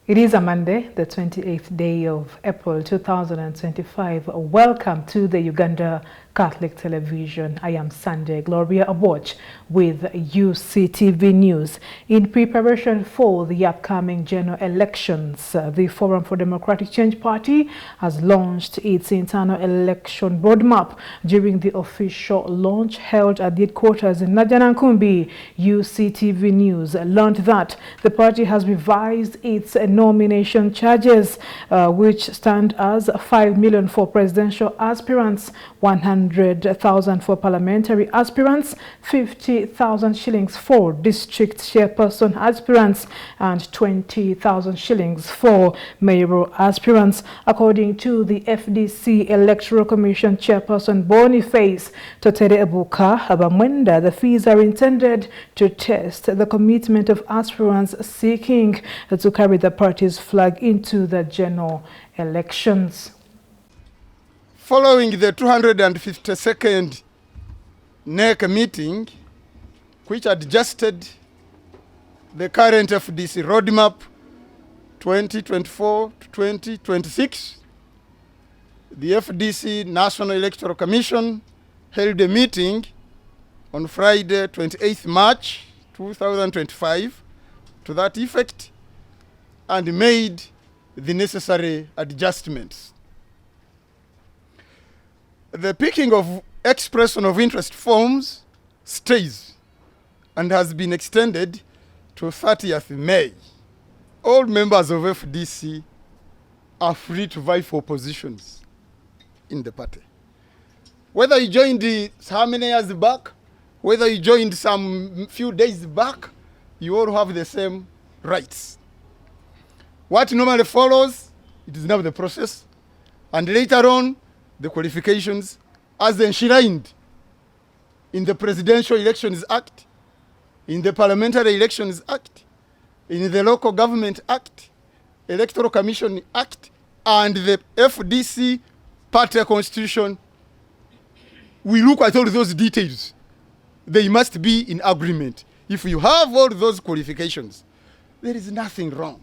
It is a Monday, the 28th day of April 2025. Welcome to the Uganda Catholic Television. I am Sunday Gloria Aboch with Uctv News. In preparation for the upcoming general elections, the Forum for Democratic Change Party has launched its internal election roadmap. During the official launch held at the headquarters in Najanankumbi, Uctv News learned that the party has revised its nomination charges, which stand as 5 million for presidential aspirants, 100,000 for parliamentary aspirants, 50,000 shillings for district chairperson aspirants, and 20,000 shillings for mayoral aspirants. According to the FDC Electoral Commission chairperson Boniface Totere Ebuka Abamwenda, the fees are intended to test the commitment of aspirants seeking to carry the party's flag into the general elections. Following the 252nd NEC meeting, which adjusted the current FDC roadmap 2024 to 2026, the FDC National Electoral Commission held a meeting on Friday, 28th March 2025 to that effect and made the necessary adjustments. The picking of expression of interest forms stays and has been extended to 30th May. All members of FDC are free to vie for positions in the party. Whether you joined how many years back, whether you joined some few days back, you all have the same rights. What normally follows, it is now the process, and later on, the qualifications as enshrined in the Presidential Elections Act, in the Parliamentary Elections Act, in the Local Government Act, Electoral Commission Act, and the FDC Party Constitution. We look at all those details. They must be in agreement. If you have all those qualifications, there is nothing wrong.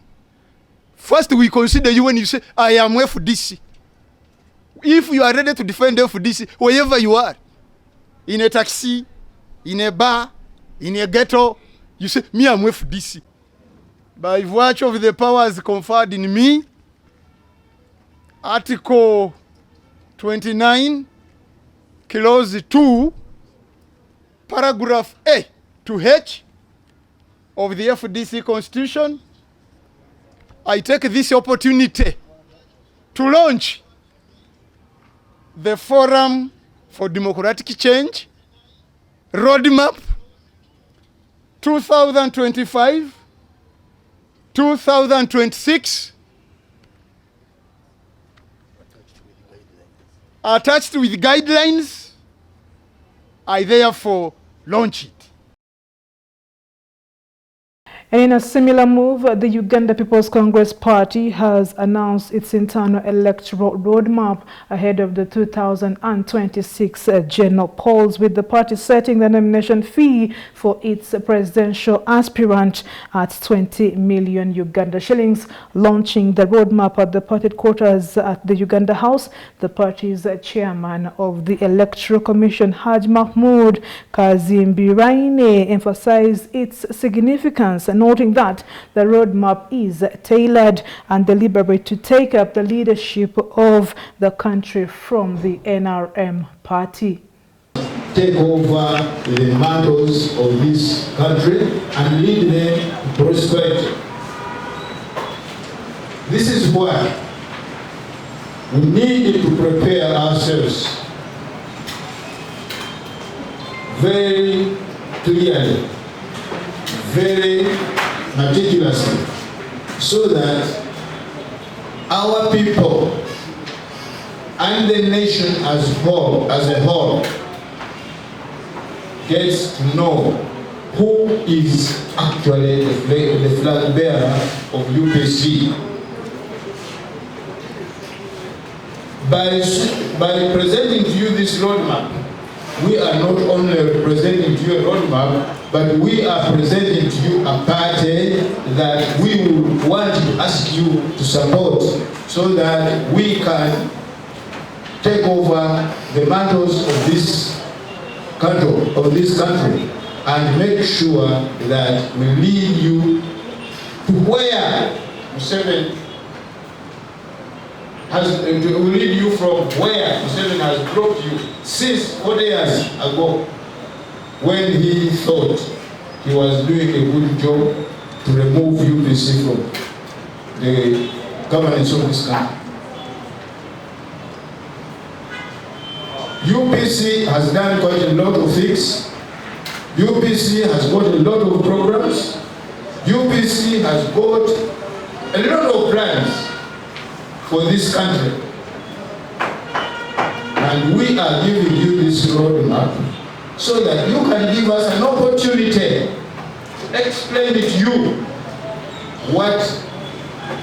First, we consider you when you say, I am FDC. If you are ready to defend FDC, wherever you are, in a taxi, in a bar, in a ghetto, you say, me, I'm FDC. By virtue of the powers conferred in me, Article 29, Clause 2, Paragraph A to H of the FDC Constitution, I take this opportunity to launch the Forum for Democratic Change Roadmap 2025-2026, attached with guidelines. I therefore launch it. And in a similar move, the Uganda People's Congress Party has announced its internal electoral roadmap ahead of the 2026 general polls, with the party setting the nomination fee for its presidential aspirant at 20 million Uganda shillings. Launching the roadmap at the party headquarters at the Uganda House, the party's chairman of the Electoral Commission, Haj Mahmoud Kazimbiraine, emphasized its significance, noting that the roadmap is tailored and deliberate to take up the leadership of the country from the NRM party. Take over the mantles of this country and lead them to prosperity. This is why we need to prepare ourselves very clearly, very meticulously, so that our people and the nation as a whole gets to know who is actually the flag bearer of UPC. By presenting to you this roadmap, we are not only presenting to you a roadmap, but we are presenting to you a party that we will want to ask you to support so that we can take over the mantles of this country, and make sure that we lead you to where Museveni will lead you from where Museveni has dropped you since 40 years ago, when he thought he was doing a good job to remove UPC from the governance of this country. UPC has done quite a lot of things. UPC has got a lot of programs. UPC has got a lot of plans for this country. And we are giving you this roadmap so that you can give us an opportunity to explain to you what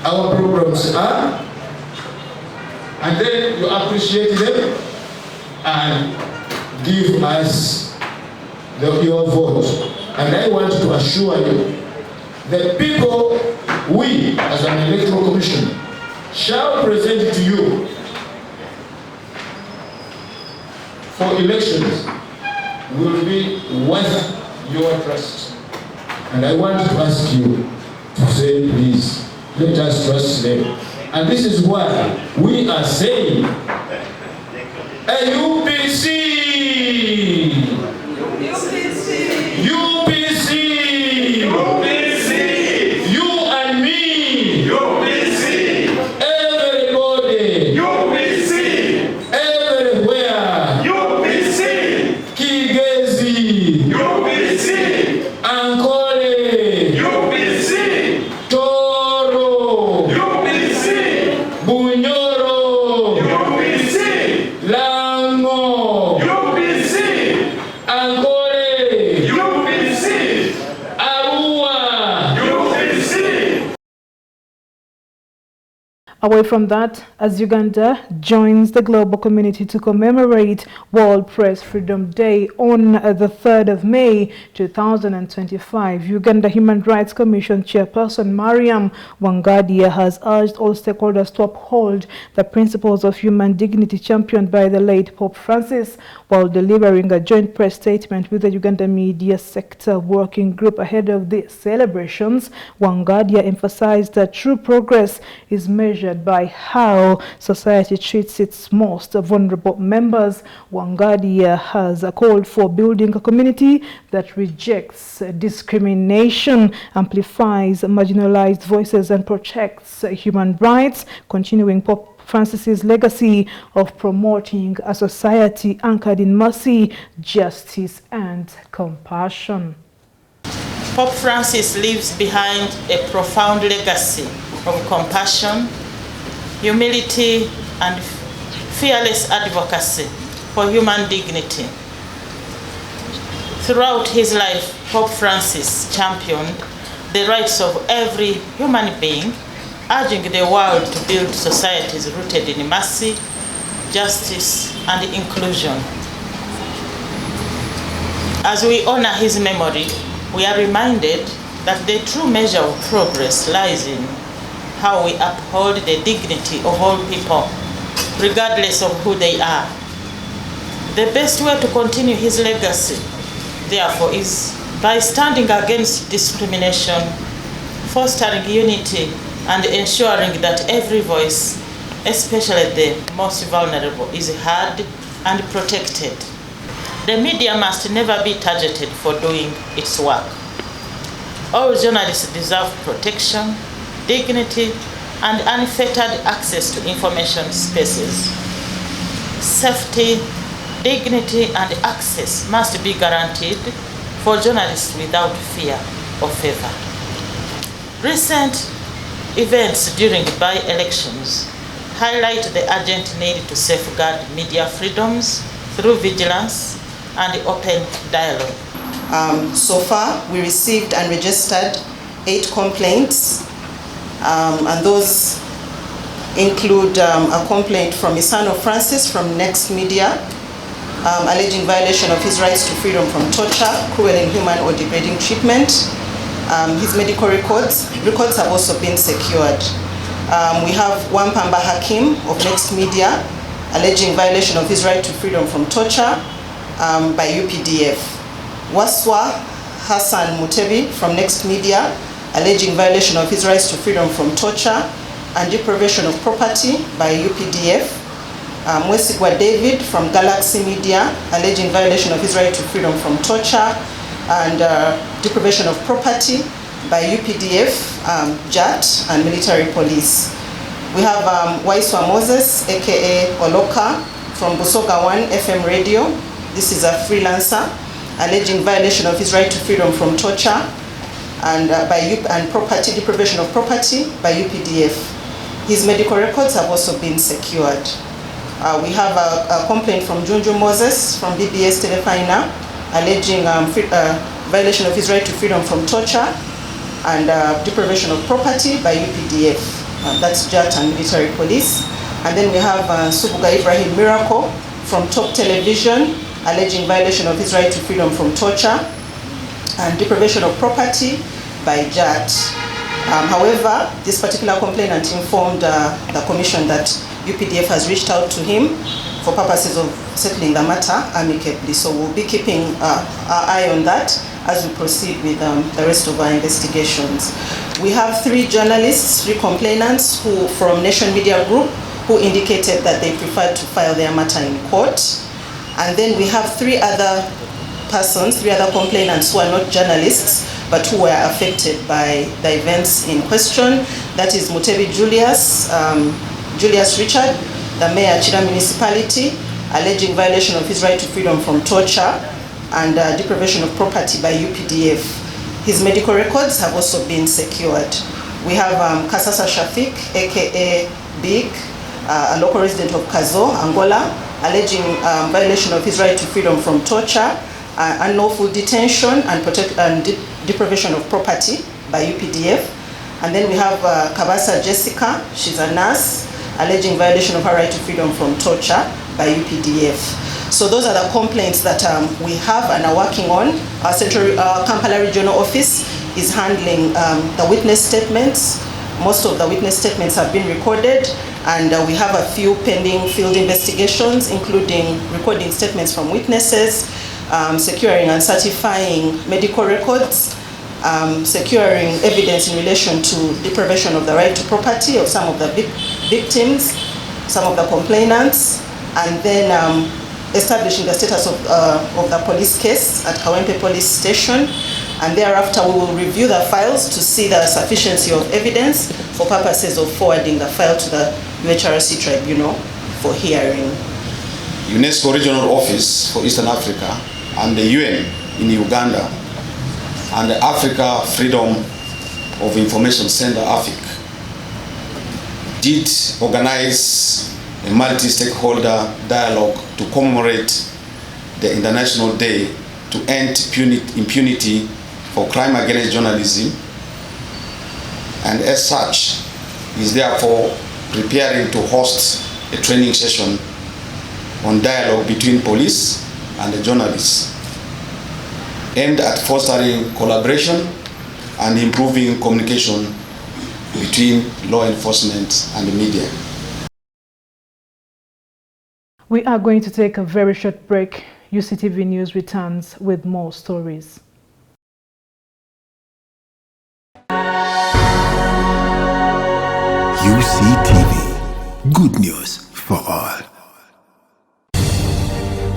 our programs are, and then you appreciate them and give us your vote. And I want to assure you that people, we as an electoral commission, shall present to you for elections will be worth your trust. And I want to ask you to say, please, let us trust them. And this is why we are saying, UPC! UPC! UPC! UPC! You and me! UPC! Everybody! UPC! Everywhere! UPC! Kigezi! UPC! Ankole! UPC! Toro! UPC! Bunyoro! UPC! Lango! UPC! Ankole! UPC! Arua! UPC! Away from that, as Uganda joins the global community to commemorate World Press Freedom Day on the 3rd of May 2025, Uganda Human Rights Commission Chairperson Mariam Wangadia has urged all stakeholders to uphold the principles of human dignity championed by the late Pope Francis. While delivering a joint press statement with the Uganda Media Sector Working Group ahead of the celebrations, Wangadia emphasized that true progress is measured by how society treats its most vulnerable members. Wangadia has called for building a community that rejects discrimination, amplifies marginalized voices, and protects human rights, continuing Pope Francis's legacy of promoting a society anchored in mercy, justice, and compassion. Pope Francis leaves behind a profound legacy of compassion, humility, and fearless advocacy for human dignity. Throughout his life, Pope Francis championed the rights of every human being, urging the world to build societies rooted in mercy, justice, and inclusion. As we honor his memory, we are reminded that the true measure of progress lies in how we uphold the dignity of all people, regardless of who they are. The best way to continue his legacy, therefore, is by standing against discrimination, fostering unity, and ensuring that every voice, especially the most vulnerable, is heard and protected. The media must never be targeted for doing its work. All journalists deserve protection, dignity, and unfettered access to information spaces. Safety, dignity, and access must be guaranteed for journalists without fear or favor. Recent events during by-elections highlight the urgent need to safeguard media freedoms through vigilance and open dialogue. So far, we received and registered 8 complaints, and those include a complaint from Isano Francis from Next Media, alleging violation of his rights to freedom from torture, cruel, inhuman, or degrading treatment. his medical records have also been secured. We have Wampamba Hakim of Next Media alleging violation of his right to freedom from torture by UPDF. Waswa Hassan Mutebi from Next Media alleging violation of his rights to freedom from torture and deprivation of property by UPDF. Mwesigwa David from Galaxy Media alleging violation of his right to freedom from torture and deprivation of property by UPDF, JAT, and military police. We have Waiswa Moses, aka Oloka, from Busoga 1 FM radio. This is a freelancer alleging violation of his right to freedom from torture and property deprivation of property by UPDF. His medical records have also been secured. We have a complaint from Junju Moses from BBS Telefaina alleging violation of his right to freedom from torture and deprivation of property by UPDF. That's JAT and military police. And then we have Subuga Ibrahim Miracle from Top Television alleging violation of his right to freedom from torture and deprivation of property by JAT. However, this particular complainant informed the commission that UPDF has reached out to him for purposes of settling the matter amicably. So we'll be keeping our eye on that as we proceed with the rest of our investigations. We have 3 journalists, 3 complainants from Nation Media Group who indicated that they preferred to file their matter in court. And then we have 3 other persons, 3 other complainants who are not journalists but who were affected by the events in question. That is Mutebi Julius Richard, the mayor of Chira Municipality, alleging violation of his right to freedom from torture and deprivation of property by UPDF. His medical records have also been secured. We have Kasasa Shafik, aka Big, a local resident of Kazo, Angola, alleging violation of his right to freedom from torture, unlawful detention and deprivation of property by UPDF. And then we have Kabasa Jessica, she's a nurse, alleging violation of her right to freedom from torture by UPDF. So those are the complaints that we have and are working on. Our Kampala Regional Office is handling the witness statements. Most of the witness statements have been recorded, and we have a few pending field investigations, including recording statements from witnesses, securing and certifying medical records, securing evidence in relation to deprivation of the right to property of some of the victims, some of the complainants, and then establishing the status of the police case at Kawempe Police Station. And thereafter we will review the files to see the sufficiency of evidence for purposes of forwarding the file to the UHRC Tribunal for hearing. UNESCO Regional Office for Eastern Africa and the UN in Uganda and the Africa Freedom of Information Center, AFIC, did organize a multi-stakeholder dialogue to commemorate the International Day to end impunity for crime against journalism, and as such is therefore preparing to host a training session on dialogue between police and the journalists, aimed at fostering collaboration and improving communication between law enforcement and the media. We are going to take a very short break. UCTV News returns with more stories. UCTV, good news for all.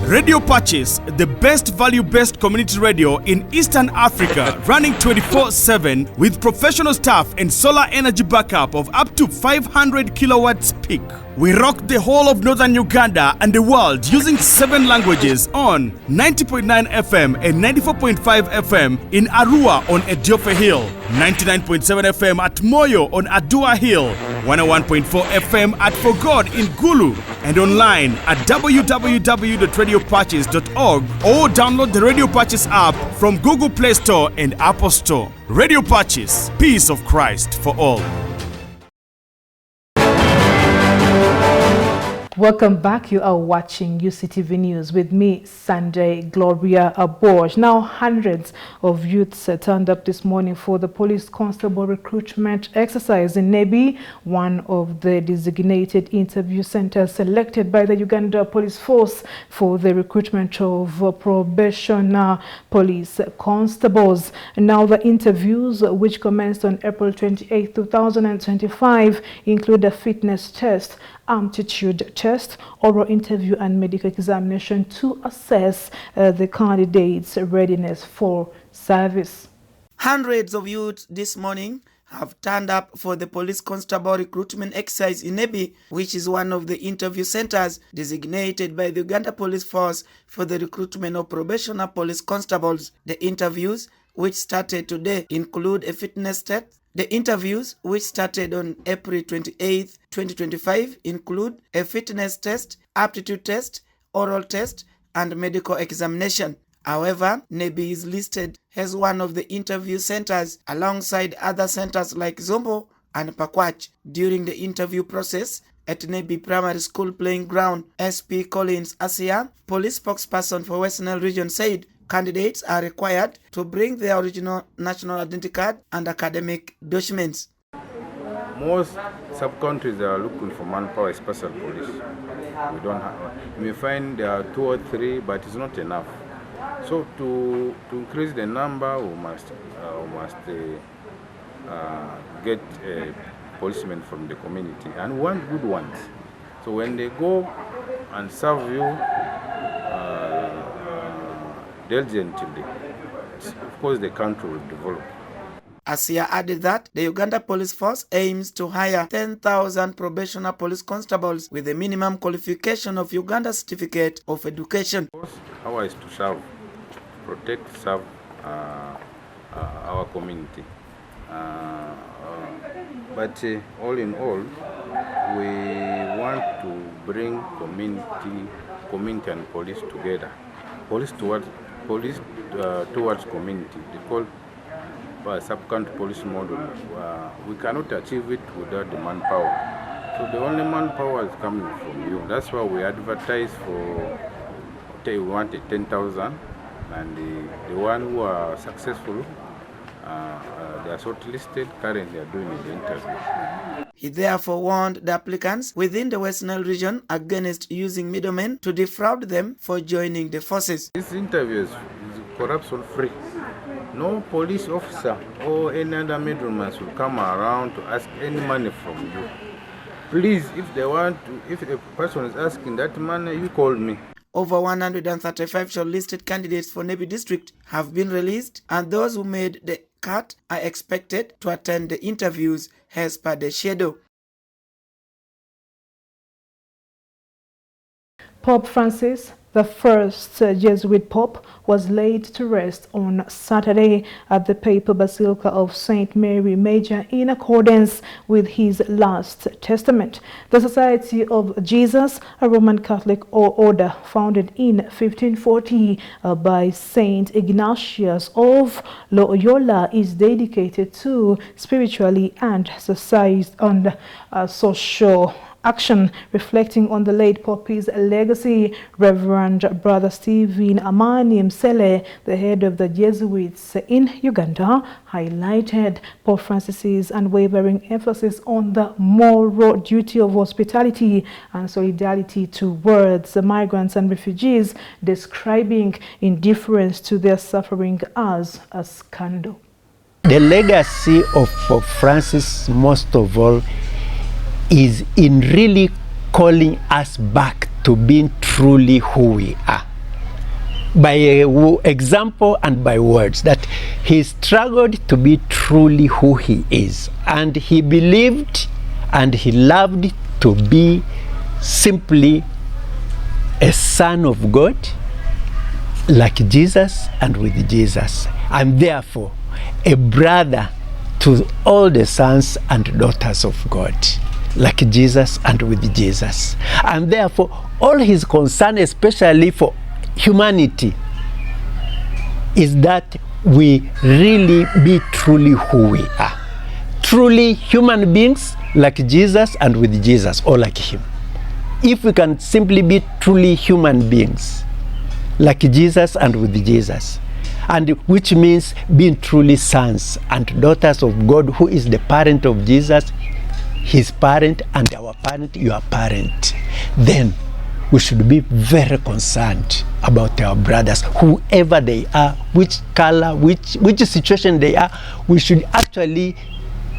Radio Patches, the best value-based community radio in Eastern Africa, running 24/7 with professional staff and solar energy backup of up to 500 kilowatts peak. We rock the whole of northern Uganda and the world using 7 languages on 90.9 FM and 94.5 FM in Arua on Ediofe Hill, 99.7 FM at Moyo on Adua Hill, 101.4 FM at For God in Gulu, and online at www.radiopatches.org or download the Radio Patches app from Google Play Store and Apple Store. Radio Patches, peace of Christ for all. Welcome back. You are watching Uctv News with me, Sunday Gloria Aborj. Now, hundreds of youths turned up this morning for the police constable recruitment exercise in Nebi, one of the designated interview centers selected by the Uganda Police Force for the recruitment of probation police constables. Now, the interviews, which commenced on April 28, 2025, include a fitness test, aptitude test, oral interview and medical examination to assess the candidates' readiness for service. Hundreds of youths this morning have turned up for the police constable recruitment exercise in Nebi, which is one of the interview centers designated by the Uganda Police Force for the recruitment of probationer police constables. The interviews, which started today, include a fitness test. The interviews, which started on April 28, 2025, include a fitness test, aptitude test, oral test, and medical examination. However, Nebi is listed as one of the interview centers alongside other centers like Zombo and Pakwach. During the interview process at Nebi Primary School playing ground, SP Collins Asia, police spokesperson for West Nile Region, said candidates are required to bring their original national identity card and academic documents. Most sub-countries are looking for manpower, special police. We don't have. You may find there are 2 or 3, but it's not enough. So to increase the number, we must get policemen from the community, and want good ones. So when they go and serve you diligently, of course the country will develop. Asia added that the Uganda Police Force aims to hire 10,000 probationer police constables with a minimum qualification of Uganda Certificate of Education. Our is to serve, protect, serve our community. But all in all, we want to bring community and police together. Police towards community. They call sub-country police model. We cannot achieve it without the manpower. So the only manpower is coming from you. That's why we advertise for, we want 10,000, and the one who are successful, they are shortlisted. Currently, they are doing the interview. He therefore warned the applicants within the West Nile region against using middlemen to defraud them for joining the forces. This interview is corruption free. No police officer or any other middleman will come around to ask any money from you. Please, if a person is asking that money, you call me. Over 135 shortlisted candidates for Nebi district have been released, and those who made the cut are expected to attend the interviews as per the schedule. Pope Francis, the first Jesuit Pope, was laid to rest on Saturday at the Papal Basilica of St. Mary Major in accordance with his last testament. The Society of Jesus, a Roman Catholic order founded in 1540 by Saint Ignatius of Loyola, is dedicated to spiritually and social action. Reflecting on the late Pope's legacy, Reverend Brother Stephen Amani Msele, the head of the Jesuits in Uganda, highlighted Pope Francis's unwavering emphasis on the moral duty of hospitality and solidarity towards the migrants and refugees, describing indifference to their suffering as a scandal. The legacy of Pope Francis, most of all, is in really calling us back to being truly who we are. By example and by words, that he struggled to be truly who he is. And he believed and he loved to be simply a son of God, like Jesus and with Jesus. And therefore, a brother to all the sons and daughters of God, like Jesus and with Jesus. And therefore, all his concern, especially for humanity, is that we really be truly who we are. Truly human beings like Jesus and with Jesus, or like him. if we can simply be truly human beings, like Jesus and with Jesus, and which means being truly sons and daughters of God, who is the parent of Jesus, his parent, and our parent, your parent, then we should be very concerned about our brothers, whoever they are, which color, which situation they are. We should actually,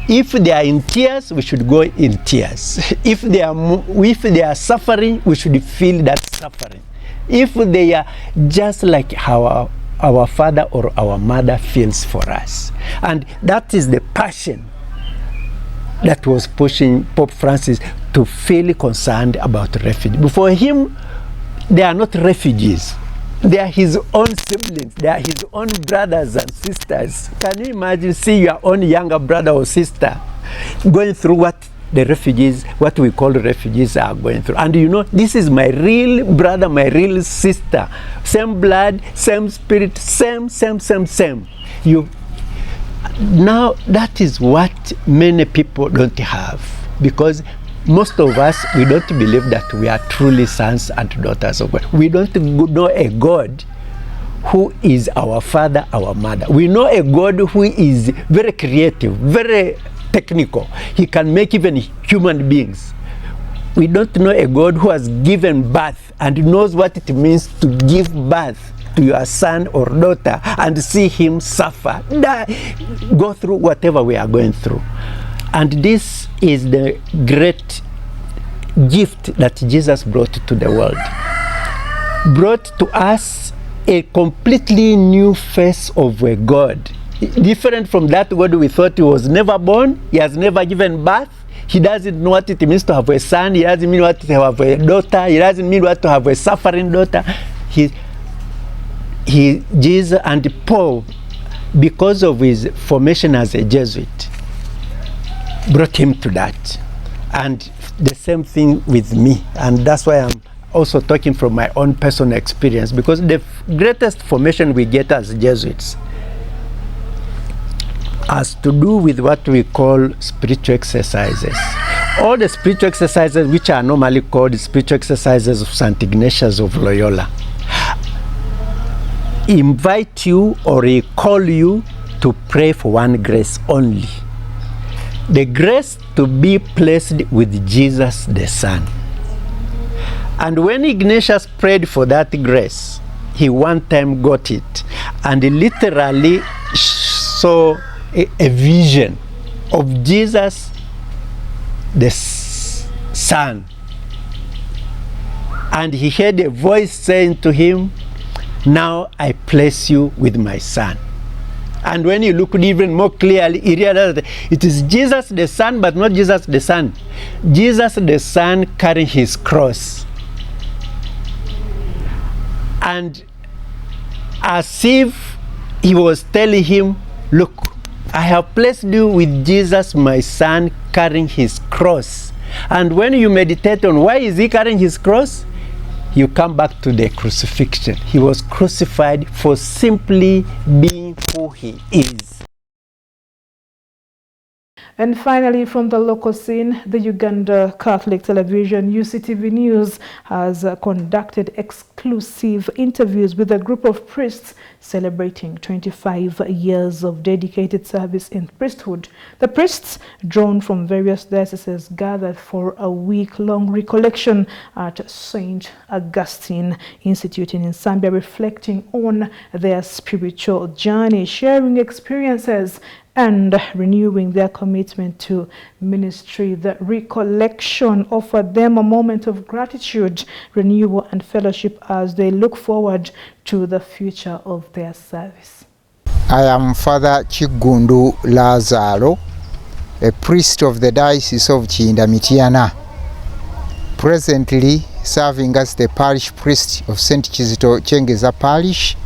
if they are in tears, we should go in tears. If they are suffering, we should feel that suffering. If they are just like how our father or our mother feels for us. And that is the passion that was pushing Pope Francis to feel concerned about refugees. Before him, they are not refugees. They are his own siblings. They are his own brothers and sisters. Can you imagine see your own younger brother or sister going through what the refugees, what we call refugees, are going through? And you know, this is my real brother, my real sister. Same blood, same spirit, same. Now, that is what many people don't have, because most of us, we don't believe that we are truly sons and daughters of God. We don't know a God who is our father, our mother. We know a God who is very creative, very technical. He can make even human beings. We don't know a God who has given birth and knows what it means to give birth to your son or daughter and see him suffer, go through whatever we are going through. And this is the great gift that Jesus brought to the world. Brought to us a completely new face of a God. Different from that God we thought he was never born, he has never given birth. He doesn't know what it means to have a son, he doesn't mean what to have a daughter, he doesn't mean what to have a suffering daughter. Jesus and Paul, because of his formation as a Jesuit, brought him to that. And the same thing with me. And that's why I'm also talking from my own personal experience, because the greatest formation we get as Jesuits has to do with what we call spiritual exercises. All the spiritual exercises, which are normally called spiritual exercises of St. Ignatius of Loyola, invite you or call you to pray for one grace only. The grace to be placed with Jesus the Son. And when Ignatius prayed for that grace, he one time got it and literally saw a vision of Jesus the Son. And he heard a voice saying to him, "Now I place you with my Son." And when he looked even more clearly, he realized that it is Jesus the Son, but not Jesus the Son. Jesus the Son carrying his cross. And as if he was telling him, look, I have placed you with Jesus, my Son, carrying his cross. And when you meditate on why is he carrying his cross, you come back to the crucifixion. He was crucified for simply being who he is. And finally, from the local scene, the Uganda Catholic Television, Uctv News, has conducted exclusive interviews with a group of priests celebrating 25 years of dedicated service in priesthood. The priests, drawn from various dioceses, gathered for a week-long recollection at St. Augustine Institute in Zambia, reflecting on their spiritual journey, sharing experiences, and renewing their commitment to ministry. The recollection offered them a moment of gratitude, renewal, and fellowship as they look forward to the future of their service. I am Father Chigundu Lazaro, a priest of the Diocese of Chinda-Mityana, presently serving as the parish priest of St. Kizito Chengeza Parish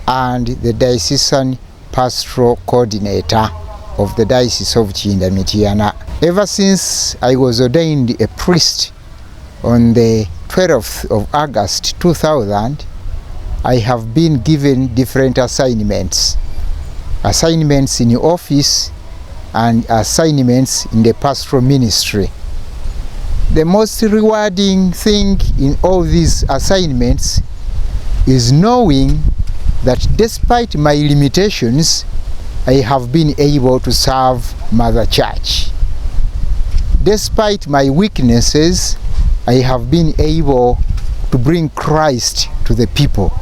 and the diocesan pastoral coordinator of the Diocese of Chinda-Mityana. Ever since I was ordained a priest on the 12th of August 2000, I have been given different assignments. Assignments in the office and assignments in the pastoral ministry. the most rewarding thing in all these assignments is knowing that despite my limitations, I have been able to serve Mother Church. Despite my weaknesses, I have been able to bring Christ to the people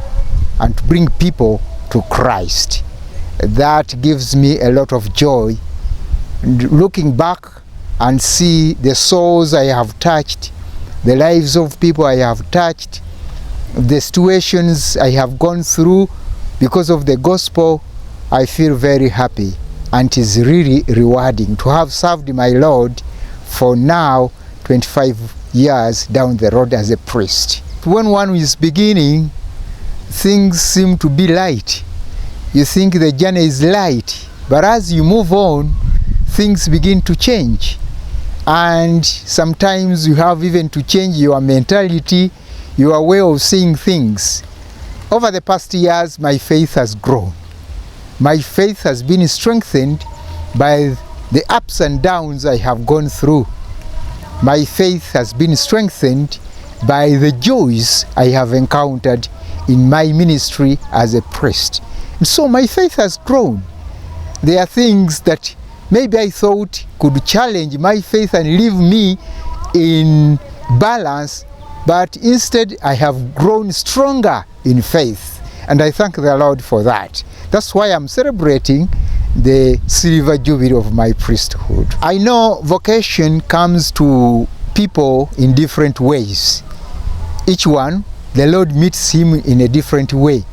and to bring people to Christ. That gives me a lot of joy. And looking back and see the souls I have touched, the lives of people I have touched, the situations I have gone through because of the gospel, I feel very happy, and it is really rewarding to have served my Lord for now 25 years down the road as a priest. When one is beginning, things seem to be light. You think the journey is light, but as you move on, things begin to change. And sometimes you have even to change your mentality, your way of seeing things. Over the past years, my faith has grown. My faith has been strengthened by the ups and downs I have gone through. My faith has been strengthened by the joys I have encountered in my ministry as a priest. And so my faith has grown. There are things that maybe I thought could challenge my faith and leave me in balance, but instead I have grown stronger in faith, and I thank the Lord for that. That's why I'm celebrating the silver jubilee of my priesthood. I know vocation comes to people in different ways. Each one, the Lord meets him in a different way.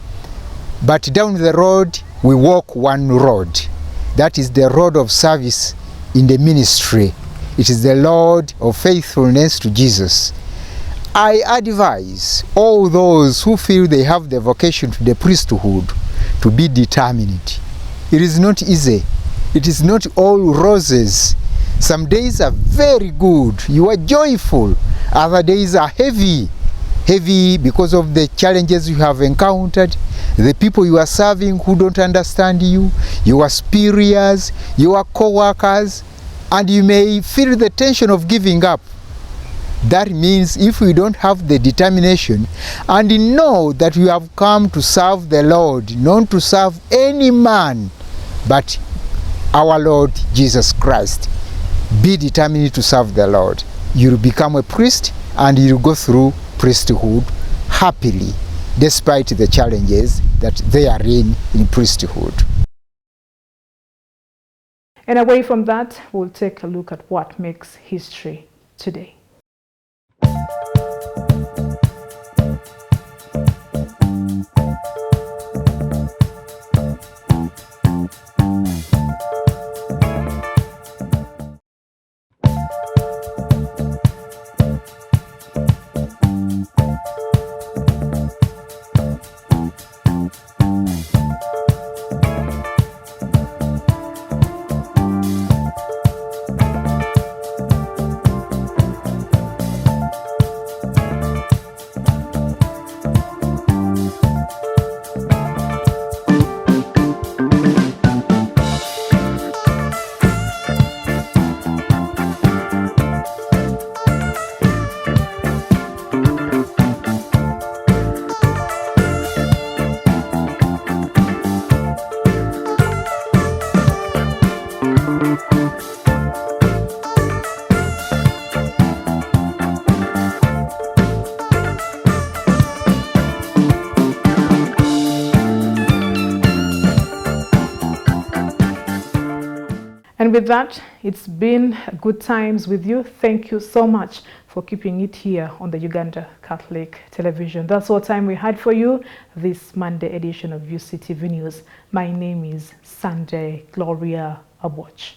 But down the road, we walk one road. That is the road of service in the ministry. It is the road of faithfulness to Jesus. I advise all those who feel they have the vocation to the priesthood to be determined. It is not easy. It is not all roses. Some days are very good. You are joyful. Other days are heavy. Heavy because of the challenges you have encountered, the people you are serving who don't understand you, your superiors, your co-workers, and you may feel the tension of giving up. That means if we don't have the determination and know that we have come to serve the Lord, not to serve any man, but our Lord Jesus Christ, be determined to serve the Lord. You'll become a priest and you'll go through priesthood happily, despite the challenges that they are in priesthood. And away from that, we'll take a look at what makes history today. And with that, it's been good times with you. Thank you so much for keeping it here on the Uganda Catholic Television. That's all time we had for you this Monday edition of UCTV News. My name is Sanjay Gloria Aboch.